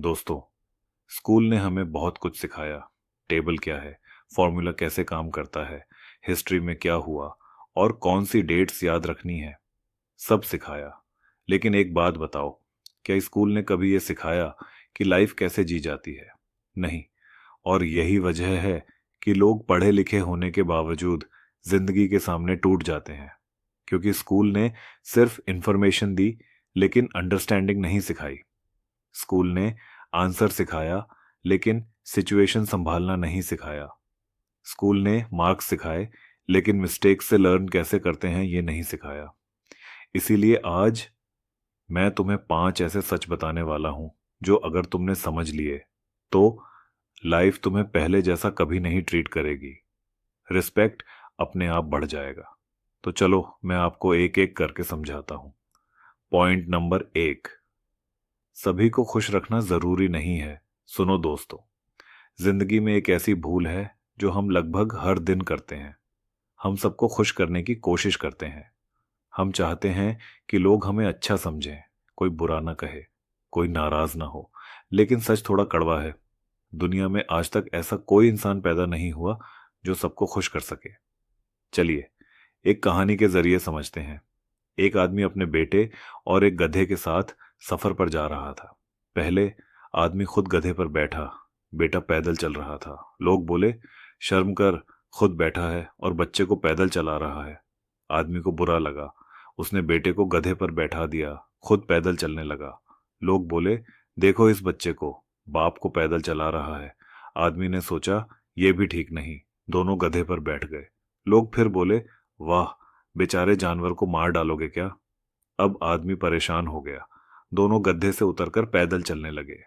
दोस्तों, स्कूल ने हमें बहुत कुछ सिखाया। टेबल क्या है, फॉर्मूला कैसे काम करता है, हिस्ट्री में क्या हुआ और कौन सी डेट्स याद रखनी है, सब सिखाया। लेकिन एक बात बताओ, क्या स्कूल ने कभी ये सिखाया कि लाइफ कैसे जी जाती है? नहीं। और यही वजह है कि लोग पढ़े लिखे होने के बावजूद जिंदगी के सामने टूट जाते हैं, क्योंकि स्कूल ने सिर्फ इंफॉर्मेशन दी लेकिन अंडरस्टैंडिंग नहीं सिखाई। स्कूल ने आंसर सिखाया लेकिन सिचुएशन संभालना नहीं सिखाया। स्कूल ने मार्क्स सिखाए लेकिन मिस्टेक से लर्न कैसे करते हैं ये नहीं सिखाया। इसीलिए आज मैं तुम्हें 5 ऐसे सच बताने वाला हूं जो अगर तुमने समझ लिए तो लाइफ तुम्हें पहले जैसा कभी नहीं ट्रीट करेगी। रिस्पेक्ट अपने आप बढ़ जाएगा। तो चलो मैं आपको एक एक करके समझाता हूं। पॉइंट नंबर 1, सभी को खुश रखना जरूरी नहीं है। सुनो दोस्तों, जिंदगी में एक ऐसी भूल है जो हम लगभग हर दिन करते हैं। हम सबको खुश करने की कोशिश करते हैं। हम चाहते हैं कि लोग हमें अच्छा समझें, कोई बुरा ना कहे, कोई नाराज ना हो। लेकिन सच थोड़ा कड़वा है। दुनिया में आज तक ऐसा कोई इंसान पैदा नहीं हुआ जो सबको खुश कर सके। चलिए एक कहानी के जरिए समझते हैं। एक आदमी अपने बेटे और एक गधे के साथ सफर पर जा रहा था। पहले आदमी खुद गधे पर बैठा, बेटा पैदल चल रहा था। लोग बोले, शर्म कर, खुद बैठा है और बच्चे को पैदल चला रहा है। आदमी को बुरा लगा, उसने बेटे को गधे पर बैठा दिया, खुद पैदल चलने लगा। लोग बोले, देखो इस बच्चे को, बाप को पैदल चला रहा है। आदमी ने सोचा, ये भी ठीक नहीं, दोनों गधे पर बैठ गए। लोग फिर बोले, वाह, बेचारे जानवर को मार डालोगे क्या? अब आदमी परेशान हो गया, दोनों गड्ढे से उतरकर पैदल चलने लगे।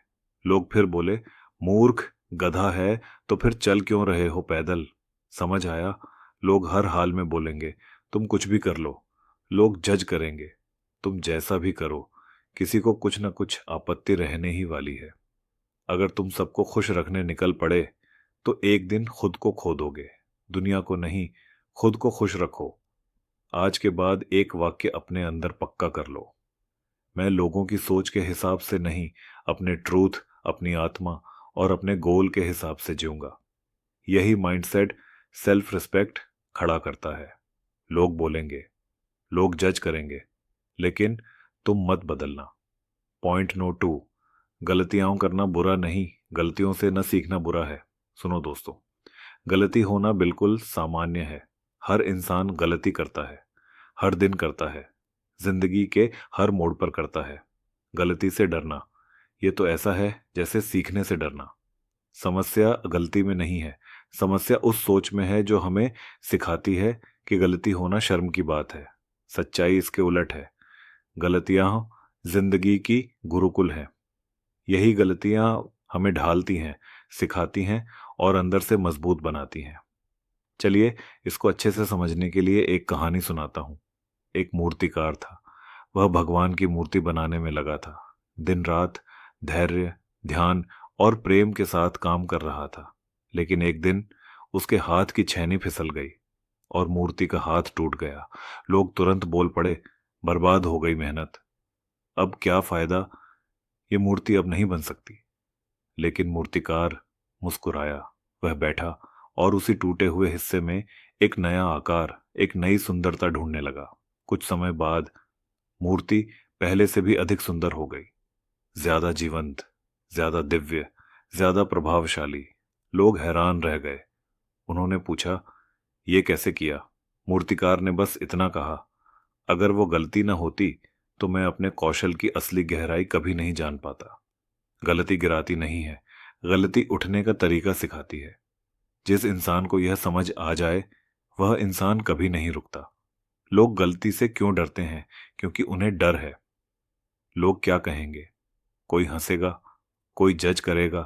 लोग फिर बोले, मूर्ख, गधा है तो फिर चल क्यों रहे हो पैदल? समझ आया, लोग हर हाल में बोलेंगे, तुम कुछ भी कर लो। लोग जज करेंगे, तुम जैसा भी करो, किसी को कुछ न कुछ आपत्ति रहने ही वाली है। अगर तुम सबको खुश रखने निकल पड़े तो एक दिन खुद को खो दोगे। दुनिया को नहीं, खुद को खुश रखो। आज के बाद एक वाक्य अपने अंदर पक्का कर लो, मैं लोगों की सोच के हिसाब से नहीं, अपने ट्रूथ, अपनी आत्मा और अपने गोल के हिसाब से जीऊंगा। यही माइंडसेट सेल्फ रिस्पेक्ट खड़ा करता है। लोग बोलेंगे, लोग जज करेंगे, लेकिन तुम मत बदलना। पॉइंट नो 2, गलतियां करना बुरा नहीं, गलतियों से न सीखना बुरा है। सुनो दोस्तों, गलती होना बिल्कुल सामान्य है। हर इंसान गलती करता है, हर दिन करता है, जिंदगी के हर मोड़ पर करता है। गलती से डरना, ये तो ऐसा है जैसे सीखने से डरना। समस्या गलती में नहीं है, समस्या उस सोच में है जो हमें सिखाती है कि गलती होना शर्म की बात है। सच्चाई इसके उलट है। गलतियां जिंदगी की गुरुकुल हैं। यही गलतियां हमें ढालती हैं, सिखाती हैं और अंदर से मजबूत बनाती हैं। चलिए इसको अच्छे से समझने के लिए एक कहानी सुनाता हूँ। एक मूर्तिकार था। वह भगवान की मूर्ति बनाने में लगा था। दिन रात धैर्य, ध्यान और प्रेम के साथ काम कर रहा था। लेकिन एक दिन उसके हाथ की छेनी फिसल गई और मूर्ति का हाथ टूट गया। लोग तुरंत बोल पड़े, बर्बाद हो गई मेहनत, अब क्या फायदा, ये मूर्ति अब नहीं बन सकती। लेकिन मूर्तिकार मुस्कुराया। वह बैठा और उसी टूटे हुए हिस्से में एक नया आकार, एक नई सुंदरता ढूंढने लगा। कुछ समय बाद मूर्ति पहले से भी अधिक सुंदर हो गई, ज्यादा जीवंत, ज्यादा दिव्य, ज्यादा प्रभावशाली। लोग हैरान रह गए। उन्होंने पूछा, ये कैसे किया? मूर्तिकार ने बस इतना कहा, अगर वो गलती न होती तो मैं अपने कौशल की असली गहराई कभी नहीं जान पाता। गलती गिराती नहीं है, गलती उठने का तरीका सिखाती है। जिस इंसान को यह समझ आ जाए वह इंसान कभी नहीं रुकता। लोग गलती से क्यों डरते हैं? क्योंकि उन्हें डर है, लोग क्या कहेंगे। कोई हंसेगा, कोई जज करेगा,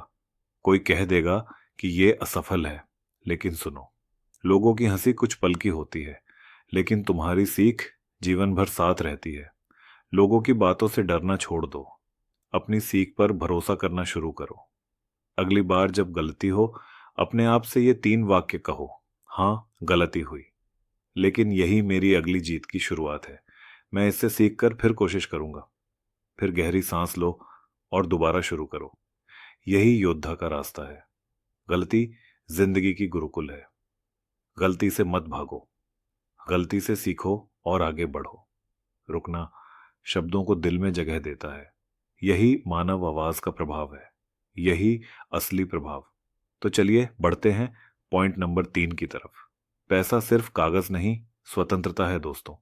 कोई कह देगा कि ये असफल है। लेकिन सुनो, लोगों की हंसी कुछ पल की होती है, लेकिन तुम्हारी सीख जीवन भर साथ रहती है। लोगों की बातों से डरना छोड़ दो, अपनी सीख पर भरोसा करना शुरू करो। अगली बार जब गलती हो, अपने आप से ये 3 वाक्य कहो, हाँ गलती हुई, लेकिन यही मेरी अगली जीत की शुरुआत है। मैं इससे सीखकर फिर कोशिश करूंगा। फिर गहरी सांस लो और दोबारा शुरू करो। यही योद्धा का रास्ता है। गलती जिंदगी की गुरुकुल है। गलती से मत भागो, गलती से सीखो और आगे बढ़ो। रुकना शब्दों को दिल में जगह देता है। यही मानव आवाज का प्रभाव है, यही असली प्रभाव। तो चलिए बढ़ते हैं पॉइंट नंबर 3 की तरफ। पैसा सिर्फ कागज नहीं, स्वतंत्रता है दोस्तों।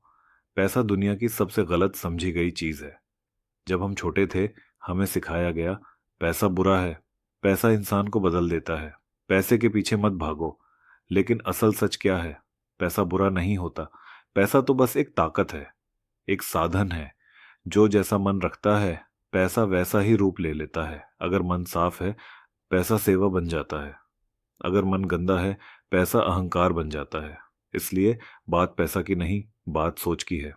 पैसा दुनिया की सबसे गलत समझी गई चीज है। जब हम छोटे थे, हमें सिखाया गया पैसा बुरा है, पैसा इंसान को बदल देता है, पैसे के पीछे मत भागो। लेकिन असल सच क्या है? पैसा बुरा नहीं होता। पैसा तो बस एक ताकत है, एक साधन है। जो जैसा मन रखता है, पैसा वैसा ही रूप ले लेता है। अगर मन साफ है, पैसा सेवा बन जाता है। अगर मन गंदा है, पैसा अहंकार बन जाता है। इसलिए बात पैसा की नहीं, बात सोच की है।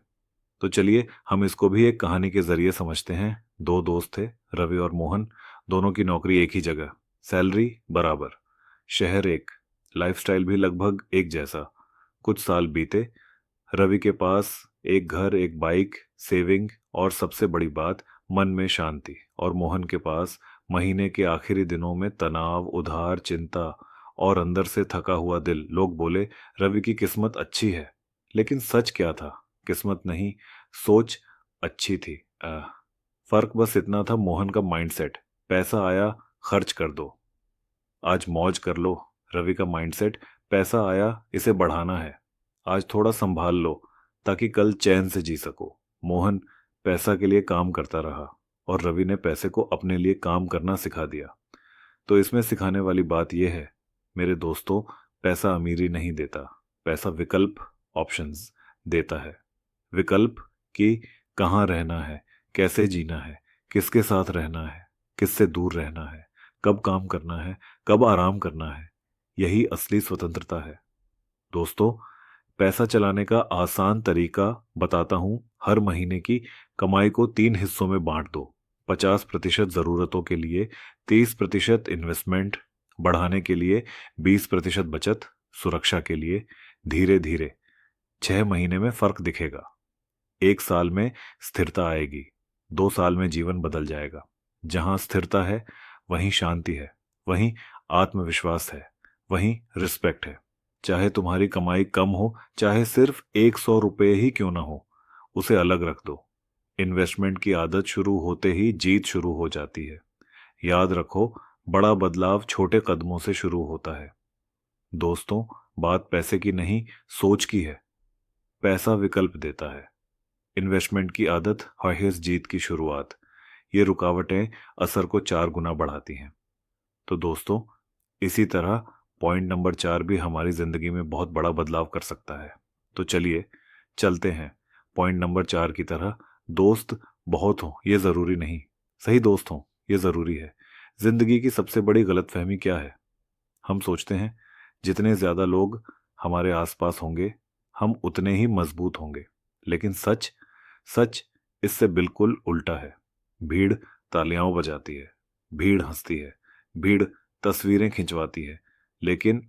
तो चलिए हम इसको भी एक कहानी के जरिए समझते हैं। दो दोस्त थे, रवि और मोहन। दोनों की नौकरी एक ही जगह, सैलरी बराबर, शहर एक, लाइफस्टाइल भी लगभग एक जैसा। कुछ साल बीते। रवि के पास एक घर, एक बाइक, सेविंग और सबसे बड़ी बात, मन में शांति। और मोहन के पास महीने के आखिरी दिनों में तनाव, उधार, चिंता और अंदर से थका हुआ दिल। लोग बोले रवि की किस्मत अच्छी है, लेकिन सच क्या था? किस्मत नहीं, सोच अच्छी थी। फर्क बस इतना था, मोहन का माइंडसेट, पैसा आया खर्च कर दो, आज मौज कर लो। रवि का माइंडसेट, पैसा आया इसे बढ़ाना है, आज थोड़ा संभाल लो ताकि कल चैन से जी सको। मोहन पैसा के लिए काम करता रहा और रवि ने पैसे को अपने लिए काम करना सिखा दिया। तो इसमें सिखाने वाली बात यह है मेरे दोस्तों, पैसा अमीरी नहीं देता, पैसा विकल्प, ऑप्शंस देता है। विकल्प कि कहाँ रहना है, कैसे जीना है, किसके साथ रहना है, किससे दूर रहना है, कब काम करना है, कब आराम करना है। यही असली स्वतंत्रता है दोस्तों। पैसा चलाने का आसान तरीका बताता हूं। हर महीने की कमाई को 3 हिस्सों में बांट दो। 50% जरूरतों के लिए, 30% इन्वेस्टमेंट, बढ़ाने के लिए 20% बचत, सुरक्षा के लिए। धीरे धीरे 6 महीने में फर्क दिखेगा, 1 साल में स्थिरता आएगी, 2 साल में जीवन बदल जाएगा। जहां स्थिरता है वहीं शांति है, वहीं आत्मविश्वास है, वहीं रिस्पेक्ट है। चाहे तुम्हारी कमाई कम हो, चाहे सिर्फ 100 रुपये ही क्यों ना हो, उसे अलग रख दो। इन्वेस्टमेंट की आदत शुरू होते ही जीत शुरू हो जाती है। याद रखो, बड़ा बदलाव छोटे कदमों से शुरू होता है। दोस्तों, बात पैसे की नहीं, सोच की है। पैसा विकल्प देता है, इन्वेस्टमेंट की आदत हाईएस्ट जीत की शुरुआत। ये रुकावटें असर को 4 गुना बढ़ाती हैं। तो दोस्तों, इसी तरह पॉइंट नंबर 4 भी हमारी जिंदगी में बहुत बड़ा बदलाव कर सकता है। तो चलिए चलते हैं पॉइंट नंबर 4 की तरह। दोस्त बहुत हो ये जरूरी नहीं, सही दोस्त हो ये जरूरी है। जिंदगी की सबसे बड़ी गलतफहमी क्या है? हम सोचते हैं जितने ज्यादा लोग हमारे आसपास होंगे, हम उतने ही मजबूत होंगे। लेकिन सच सच इससे बिल्कुल उल्टा है। भीड़ तालियां बजाती है, भीड़ हंसती है, भीड़ तस्वीरें खिंचवाती है, लेकिन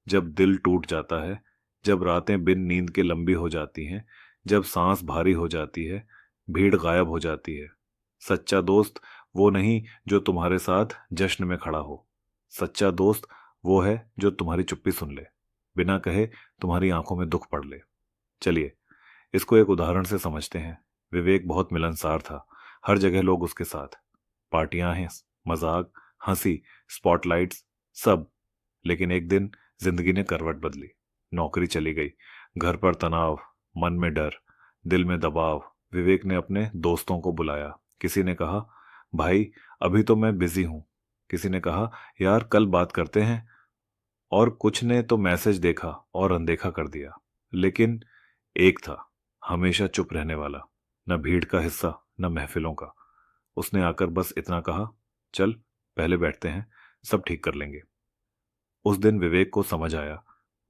जब दिल टूट जाता है, जब रातें बिन नींद के लंबी हो जाती हैं, जब सांस भारी हो जाती है, भीड़ गायब हो जाती है। सच्चा दोस्त वो नहीं जो तुम्हारे साथ जश्न में खड़ा हो। सच्चा दोस्त वो है जो तुम्हारी चुप्पी सुन ले, बिना कहे तुम्हारी आंखों में दुख पड़ ले। चलिए इसको एक उदाहरण से समझते हैं। विवेक बहुत मिलनसार था, हर जगह लोग उसके साथ, पार्टियां हैं, मजाक, हंसी, स्पॉटलाइट्स, सब। लेकिन एक दिन जिंदगी ने करवट बदली। नौकरी चली गई, घर पर तनाव, मन में डर, दिल में दबाव। विवेक ने अपने दोस्तों को बुलाया। किसी ने कहा भाई अभी तो मैं बिजी हूं, किसी ने कहा यार कल बात करते हैं, और कुछ ने तो मैसेज देखा और अनदेखा कर दिया। लेकिन एक था हमेशा चुप रहने वाला, न भीड़ का हिस्सा न महफिलों का। उसने आकर बस इतना कहा, चल पहले बैठते हैं, सब ठीक कर लेंगे। उस दिन विवेक को समझ आया,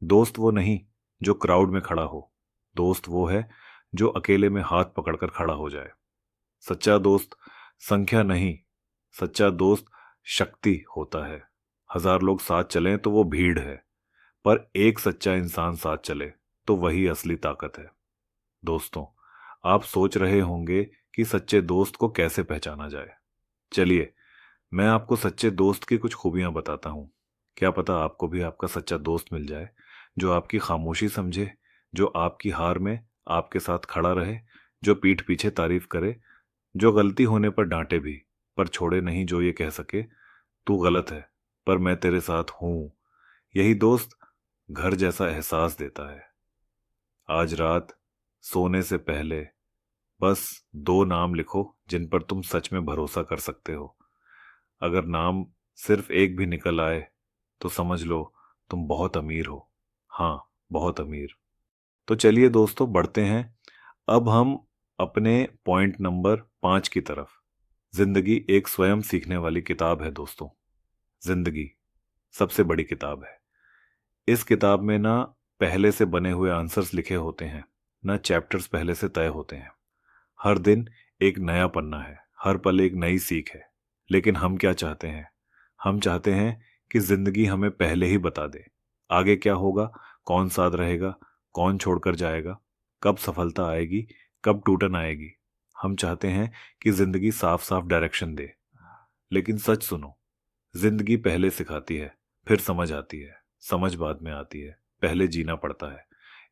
दोस्त वो नहीं जो क्राउड में खड़ा हो, दोस्त वो है जो अकेले में हाथ पकड़कर खड़ा हो जाए। सच्चा दोस्त संख्या नहीं, सच्चा दोस्त शक्ति होता है। 1000 लोग साथ चलें तो वो भीड़ है, पर एक सच्चा इंसान साथ चले तो वही असली ताकत है। दोस्तों, आप सोच रहे होंगे कि सच्चे दोस्त को कैसे पहचाना जाए। चलिए मैं आपको सच्चे दोस्त की कुछ खूबियां बताता हूँ। क्या पता आपको भी आपका सच्चा दोस्त मिल जाए, जो आपकी खामोशी समझे, जो आपकी हार में आपके साथ खड़ा रहे, जो पीठ पीछे तारीफ करे, जो गलती होने पर डांटे भी, पर छोड़े नहीं, जो ये कह सके तू गलत है पर मैं तेरे साथ हूँ। यही दोस्त घर जैसा एहसास देता है। आज रात सोने से पहले बस 2 नाम लिखो जिन पर तुम सच में भरोसा कर सकते हो। अगर नाम सिर्फ एक भी निकल आए तो समझ लो तुम बहुत अमीर हो। हाँ, बहुत अमीर। तो चलिए दोस्तों, बढ़ते हैं अब हम अपने पॉइंट नंबर 5 की तरफ। जिंदगी एक स्वयं सीखने वाली किताब है दोस्तों। जिंदगी सबसे बड़ी किताब है। इस किताब में ना पहले से बने हुए आंसर्स लिखे होते हैं, ना चैप्टर्स पहले से तय होते हैं। हर दिन एक नया पन्ना है, हर पल एक नई सीख है। लेकिन हम क्या चाहते हैं? हम चाहते हैं कि जिंदगी हमें पहले ही बता दे आगे क्या होगा, कौन साथ रहेगा, कौन छोड़कर जाएगा, कब सफलता आएगी, कब टूटन आएगी। हम चाहते हैं कि जिंदगी साफ साफ डायरेक्शन दे। लेकिन सच सुनो, जिंदगी पहले सिखाती है, फिर समझ आती है, समझ बाद में आती है, पहले जीना पड़ता है।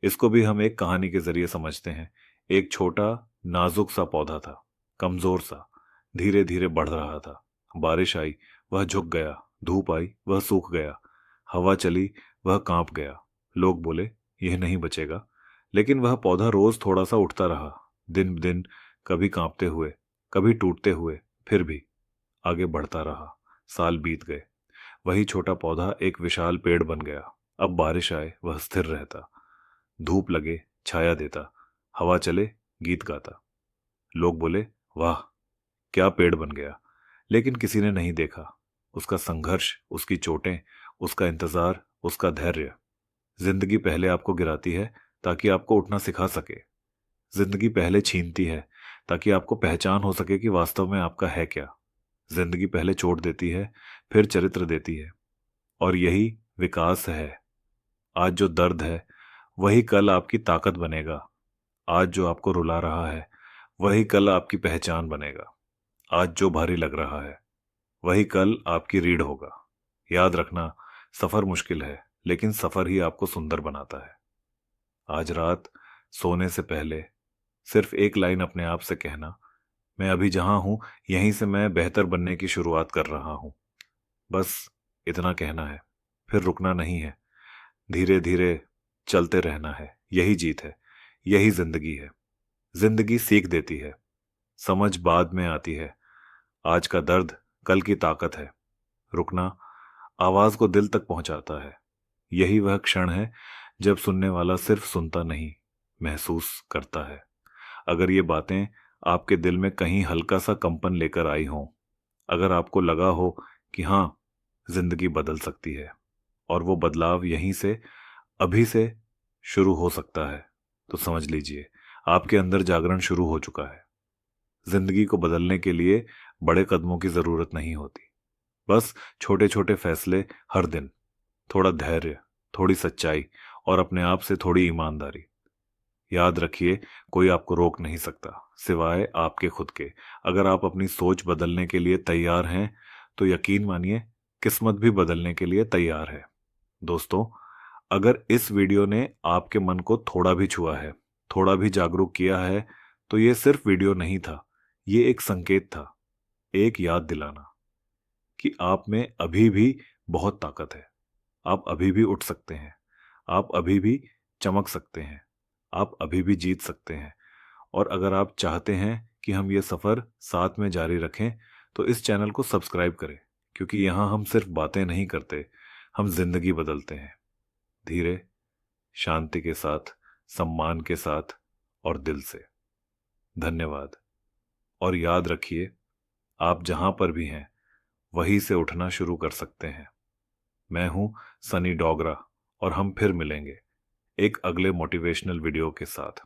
इसको भी हम एक कहानी के जरिए समझते हैं। एक छोटा नाजुक सा पौधा था, कमजोर सा, धीरे धीरे बढ़ रहा था। बारिश आई, वह झुक गया। धूप आई, वह सूख गया। हवा चली, वह कांप गया। लोग बोले यह नहीं बचेगा, लेकिन वह पौधा रोज थोड़ा सा उठता रहा, दिन दिन, कभी कांपते हुए, कभी टूटते हुए, फिर भी आगे बढ़ता रहा। साल बीत गए, वही छोटा पौधा एक विशाल पेड़ बन गया। अब बारिश आए, वह स्थिर रहता, धूप लगे छाया देता, हवा चले गीत गाता। लोग बोले वाह, क्या पेड़ बन गया। लेकिन किसी ने नहीं देखा उसका संघर्ष, उसकी चोटें, उसका इंतजार, उसका धैर्य। जिंदगी पहले आपको गिराती है ताकि आपको उठना सिखा सके। जिंदगी पहले छीनती है ताकि आपको पहचान हो सके कि वास्तव में आपका है क्या। जिंदगी पहले चोट देती है, फिर चरित्र देती है। और यही विकास है। आज जो दर्द है वही कल आपकी ताकत बनेगा। आज जो आपको रुला रहा है वही कल आपकी पहचान बनेगा। आज जो भारी लग रहा है वही कल आपकी रीढ़ होगा। याद रखना, सफर मुश्किल है, लेकिन सफर ही आपको सुंदर बनाता है। आज रात सोने से पहले सिर्फ एक लाइन अपने आप से कहना, मैं अभी जहां हूं यहीं से मैं बेहतर बनने की शुरुआत कर रहा हूं। बस इतना कहना है, फिर रुकना नहीं है। धीरे धीरे चलते रहना है। यही जीत है, यही जिंदगी है। जिंदगी सीख देती है, समझ बाद में आती है। आज का दर्द कल की ताकत है। रुकना आवाज को दिल तक पहुंचाता है। यही वह क्षण है जब सुनने वाला सिर्फ सुनता नहीं, महसूस करता है। अगर ये बातें आपके दिल में कहीं हल्का सा कंपन लेकर आई हों, अगर आपको लगा हो कि हाँ, जिंदगी बदल सकती है और वो बदलाव यहीं से, अभी से शुरू हो सकता है, तो समझ लीजिए आपके अंदर जागरण शुरू हो चुका है। जिंदगी को बदलने के लिए बड़े कदमों की जरूरत नहीं होती, बस छोटे छोटे फैसले हर दिन, थोड़ा धैर्य, थोड़ी सच्चाई और अपने आप से थोड़ी ईमानदारी। याद रखिए, कोई आपको रोक नहीं सकता सिवाय आपके खुद के। अगर आप अपनी सोच बदलने के लिए तैयार हैं तो यकीन मानिए किस्मत भी बदलने के लिए तैयार है। दोस्तों, अगर इस वीडियो ने आपके मन को थोड़ा भी छुआ है, थोड़ा भी जागरूक किया है, तो ये सिर्फ वीडियो नहीं था, ये एक संकेत था, एक याद दिलाना कि आप में अभी भी बहुत ताकत है। आप अभी भी उठ सकते हैं, आप अभी भी चमक सकते हैं, आप अभी भी जीत सकते हैं। और अगर आप चाहते हैं कि हम ये सफ़र साथ में जारी रखें तो इस चैनल को सब्सक्राइब करें, क्योंकि यहाँ हम सिर्फ बातें नहीं करते, हम जिंदगी बदलते हैं। धीरे, शांति के साथ, सम्मान के साथ और दिल से। धन्यवाद। और याद रखिए, आप जहां पर भी हैं वहीं से उठना शुरू कर सकते हैं। मैं हूं सनी डोगरा और हम फिर मिलेंगे एक अगले मोटिवेशनल वीडियो के साथ।